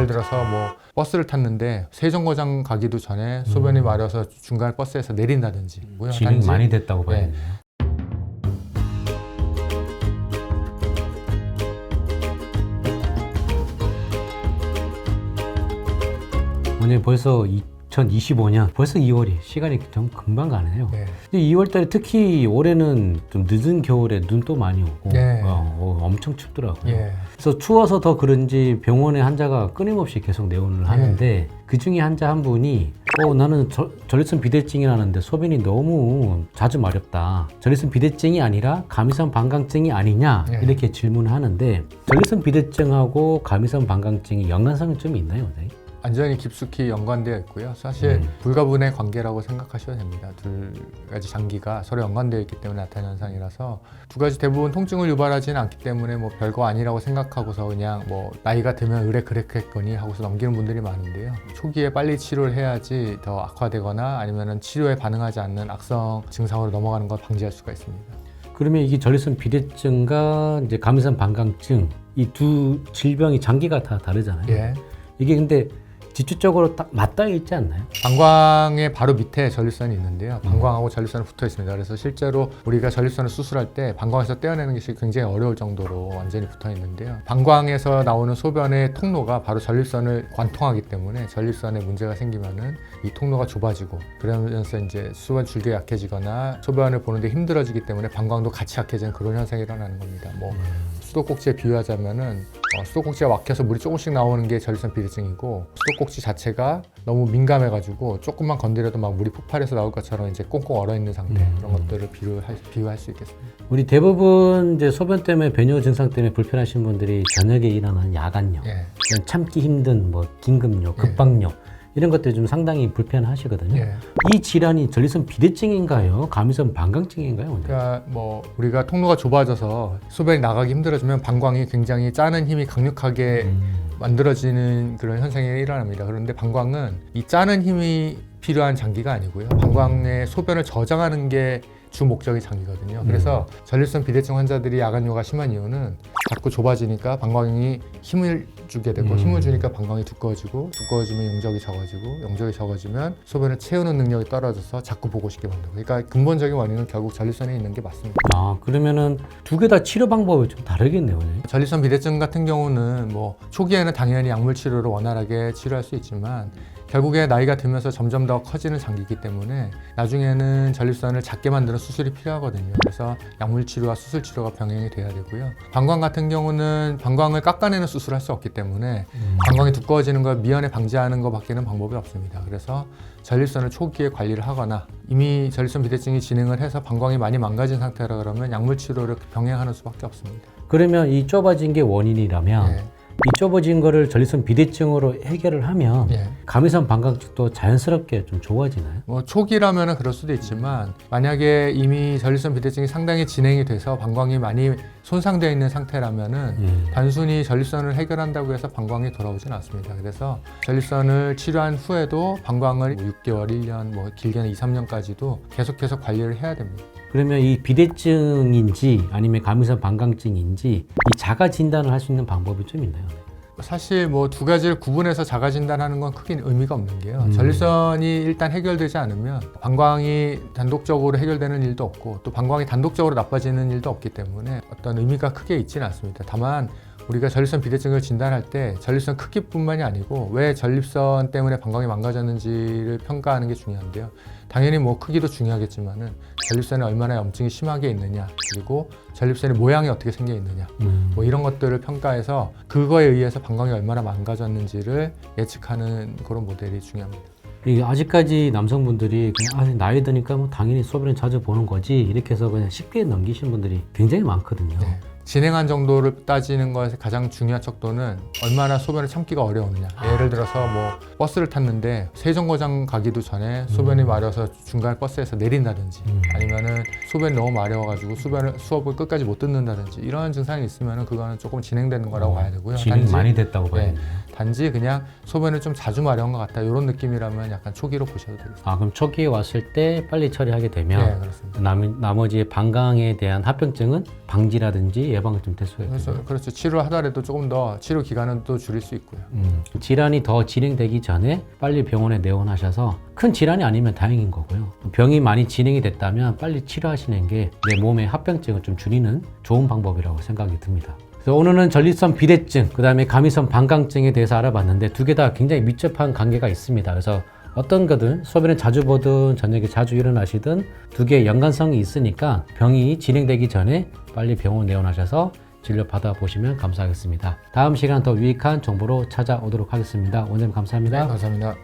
예를 들어서 뭐 버스를 탔는데 세정거장 가기도 전에 소변이 마려서 중간에 버스에서 내린다든지 뭐 진행이 많이 됐다고 네. 봐야겠네요. 오늘 벌써 2025년 벌써 2월이 시간이 좀 금방 가네요. 네. 2월달에 특히 올해는 좀 늦은 겨울에 눈도 많이 오고 네. 엄청 춥더라고요. 예. 그래서 추워서 더 그런지 병원에 환자가 끊임없이 계속 내원을 하는데 그 중에 환자 한 분이 나는 전립선 비대증이 나는데 소변이 너무 자주 마렵다. 전립선 비대증이 아니라 감이선 방광증이 아니냐 이렇게 질문을 하는데 전립선 비대증하고 감이선 방광증이 연관성이 좀 있나요, 원장님? 완전히 깊숙이 연관되어 있고요. 사실 불가분의 관계라고 생각하셔도 됩니다. 두 가지 장기가 서로 연관되어 있기 때문에 나타나는 현상이라서 두 가지 대부분 통증을 유발하지는 않기 때문에 뭐 별거 아니라고 생각하고서 그냥 뭐 나이가 들면 의뢰 그랬겠거니 하고서 넘기는 분들이 많은데요. 초기에 빨리 치료를 해야지 더 악화되거나 아니면은 치료에 반응하지 않는 악성 증상으로 넘어가는 걸 방지할 수가 있습니다. 그러면 이게 전립선 비대증과 이제 감이선 방광증 이 두 질병이 장기가 다 다르잖아요. 예. 이게 근데 직접적으로 딱 맞닿아 있지 않나요? 방광의 바로 밑에 전립선이 있는데요. 방광하고 전립선이 붙어 있습니다. 그래서 실제로 우리가 전립선을 수술할 때 방광에서 떼어내는 것이 굉장히 어려울 정도로 완전히 붙어 있는데요. 방광에서 나오는 소변의 통로가 바로 전립선을 관통하기 때문에 전립선에 문제가 생기면은 이 통로가 좁아지고 그러면서 이제 소변 줄기가 약해지거나 소변을 보는데 힘들어지기 때문에 방광도 같이 약해지는 그런 현상이 일어나는 겁니다. 뭐 수도꼭지에 비유하자면은 수도꼭지가 막혀서 물이 조금씩 나오는 게 전립선 비대증이고 수도꼭지 자체가 너무 민감해가지고 조금만 건드려도 막 물이 폭발해서 나올 것처럼 이제 꽁꽁 얼어 있는 상태 그런 것들을 비유할 수 있겠습니다. 우리 대부분 이제 소변 때문에 배뇨 증상 때문에 불편하신 분들이 저녁에 일어나는 야간뇨, 예. 참기 힘든 뭐 긴급뇨, 급박뇨 이런 것들이 좀 상당히 불편하시거든요. 예. 이 질환이 전립선 비대증인가요? 감이선 방광증인가요? 그러니까 뭐 우리가 통로가 좁아져서 소변이 나가기 힘들어지면 방광이 굉장히 짜는 힘이 강력하게 만들어지는 그런 현상이 일어납니다. 그런데 방광은 이 짜는 힘이 필요한 장기가 아니고요. 방광의 소변을 저장하는 게 주 목적이 장기거든요. 그래서 전립선 비대증 환자들이 야간뇨가 심한 이유는 자꾸 좁아지니까 방광이 힘을 주게 되고 힘을 주니까 방광이 두꺼워지면 용적이 적어지고 용적이 적어지면 소변을 채우는 능력이 떨어져서 자꾸 보고 싶게 만들고 그러니까 근본적인 원인은 결국 전립선에 있는 게 맞습니다. 그러면은 두 개 다 치료 방법이 좀 다르겠네요. 전립선 비대증 같은 경우는 뭐 초기에는 당연히 약물 치료로 원활하게 치료할 수 있지만 결국에 나이가 들면서 점점 더 커지는 장기이기 때문에 나중에는 전립선을 작게 만드는 수술이 필요하거든요. 그래서 약물 치료와 수술 치료가 병행이 돼야 되고요. 방광 같은 경우는 방광을 깎아내는 수술을 할 수 없기 때문에 방광이 두꺼워지는 걸 미연에 방지하는 것밖에는 방법이 없습니다. 그래서 전립선을 초기에 관리를 하거나 이미 전립선 비대증이 진행을 해서 방광이 많이 망가진 상태라 그러면 약물 치료를 병행하는 수밖에 없습니다. 그러면 이 좁아진 게 원인이라면 이 좁아진 거를 전립선 비대증으로 해결을 하면 감이선 방광증도 자연스럽게 좀 좋아지나요? 뭐 초기라면 그럴 수도 있지만 만약에 이미 전립선 비대증이 상당히 진행이 돼서 방광이 많이 손상되어 있는 상태라면은 단순히 전립선을 해결한다고 해서 방광이 돌아오지는 않습니다. 그래서 전립선을 치료한 후에도 방광을 6개월, 1년, 뭐 길게는 2, 3년까지도 계속해서 관리를 해야 됩니다. 그러면 이 비대증인지 아니면 감이선 방광증인지 이 자가 진단을 할 수 있는 방법이 좀 있나요? 사실 뭐 두 가지를 구분해서 자가 진단하는 건 크게 의미가 없는 게요. 전립선이 일단 해결되지 않으면 방광이 단독적으로 해결되는 일도 없고 또 방광이 단독적으로 나빠지는 일도 없기 때문에 어떤 의미가 크게 있지는 않습니다. 다만 우리가 전립선 비대증을 진단할 때 전립선 크기뿐만이 아니고 왜 전립선 때문에 방광이 망가졌는지를 평가하는 게 중요한데요. 당연히 뭐 크기도 중요하겠지만은 전립선에 얼마나 염증이 심하게 있느냐 그리고 전립선의 모양이 어떻게 생겨 있느냐 뭐 이런 것들을 평가해서 그거에 의해서 방광이 얼마나 망가졌는지를 예측하는 그런 모델이 중요합니다. 이게 아직까지 남성분들이 그냥 나이 드니까 뭐 당연히 소변을 자주 보는 거지 이렇게 해서 그냥 쉽게 넘기시는 분들이 굉장히 많거든요. 진행한 정도를 따지는 것의 가장 중요한 척도는 얼마나 소변을 참기가 어려우느냐. 예를 들어서 뭐 버스를 탔는데 세정거장 가기도 전에 소변이 마려서 중간에 버스에서 내린다든지 아니면은 소변이 너무 마려워가지고 수업을 끝까지 못 듣는다든지 이런 증상이 있으면은 그거는 조금 진행되는 거라고 봐야 되고요. 진행이 많이 됐다고 봐야겠네요. 단지 그냥 소변을 좀 자주 마려운 것 같다 이런 느낌이라면 약간 초기로 보셔도 되겠습니다. 아, 그럼 초기에 왔을 때 빨리 처리하게 네, 되면 그렇습니다. 나머지 방광에 대한 합병증은 방지라든지 예방을 좀 될 수가 있겠네요. 그렇죠. 치료를 하더라도 조금 더 치료 기간은 또 줄일 수 있고요. 질환이 더 진행되기 전에 빨리 병원에 내원하셔서 큰 질환이 아니면 다행인 거고요. 병이 많이 진행이 됐다면 빨리 치료하시는 게 내 몸의 합병증을 좀 줄이는 좋은 방법이라고 생각이 듭니다. 그래서 오늘은 전립선 비대증, 그 다음에 감이선 방광증에 대해서 알아봤는데 두 개 다 굉장히 밀접한 관계가 있습니다. 그래서 어떤 거든 소변을 자주 보든 저녁에 자주 일어나시든 두 개의 연관성이 있으니까 병이 진행되기 전에 빨리 병원 내원하셔서 진료 받아보시면 감사하겠습니다. 다음 시간 더 유익한 정보로 찾아오도록 하겠습니다. 원장님 감사합니다. 네, 감사합니다.